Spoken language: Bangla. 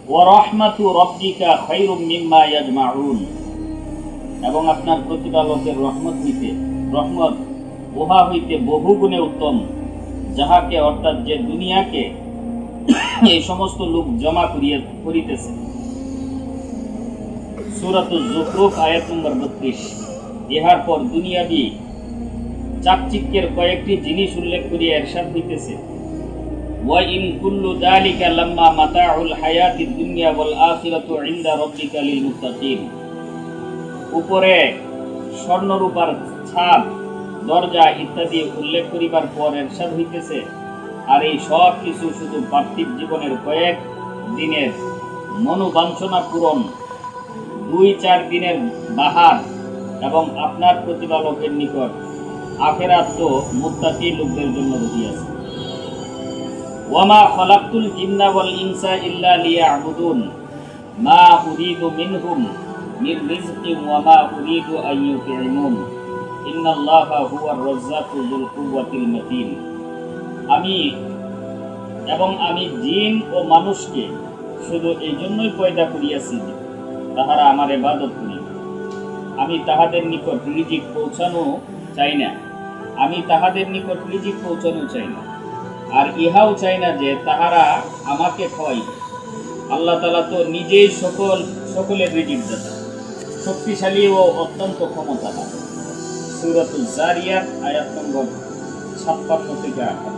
ওয়া রাহমাতু রাব্বিকা খায়রুম মিম্মা ইয়াজমাউন, এবং আপনার প্রতিপালকের রহমত উহা হইতে বহু গুণে উত্তম, যাহাকে অর্থাৎ যে দুনিয়াকে এই সমস্ত লোক জমা করিতেছে। সূরাতুজ যুখরুফ আয়াত নম্বর 32। ইহার পর দুনিয়াবি চাকচিক্যের কয়েকটি জিনিস উল্লেখ করিয়া ইরশাদ হইতেছে, ওয়া ইন কুল্লু যালিকা লাম্মা মাতাউল হায়াতিদ দুনিয়া ওয়াল আখিরাতু ইনদা রাব্বিকা লিল মুত্তাকিন। উপরে স্বর্ণরূপার ছাদ, দরজা ইত্যাদি উল্লেখ করিবার পর ইরশাদ হইতেছে, আর এই সব কিছু শুধু পার্থিব জীবনের কয়েক দিনের মনোবাঞ্ছনা পূরণ, 2-4 দিনের বাহার, এবং আপনার প্রতিপালকের নিকট আখিরাত তো মুত্তাকি লোকদের জন্য রহিয়াছে। ওয়ামা খালাকতুল জিন্না ওয়াল ইনসা ইল্লা লিয়াবুদুন মা উরিদু মিনহুম মির রিজকিন ওয়া মা উরিদু আন ইউতিমুন ইন্নাল্লাহা হুয়ার রাজ্জাকু যুল কুওয়াতিল মাতিন। আমি জিন ও মানুষকে শুধু এই জন্যই পয়দা করিয়াছি যে তাহারা আমার ইবাদত করিবে। আমি তাহাদের নিকট রিজিক পৌঁছানো চাই না, আর ইহাও চাই না যে তাহারা আমাকে খাওয়াইবে। আল্লাহ তাআলা তো নিজেই সকলের রিজিক দাতা, শক্তিশালী ও অত্যন্ত ক্ষমতাবান। সূরাতুল জারিয়াত আয়াত নম্বর 56 থেকে 58।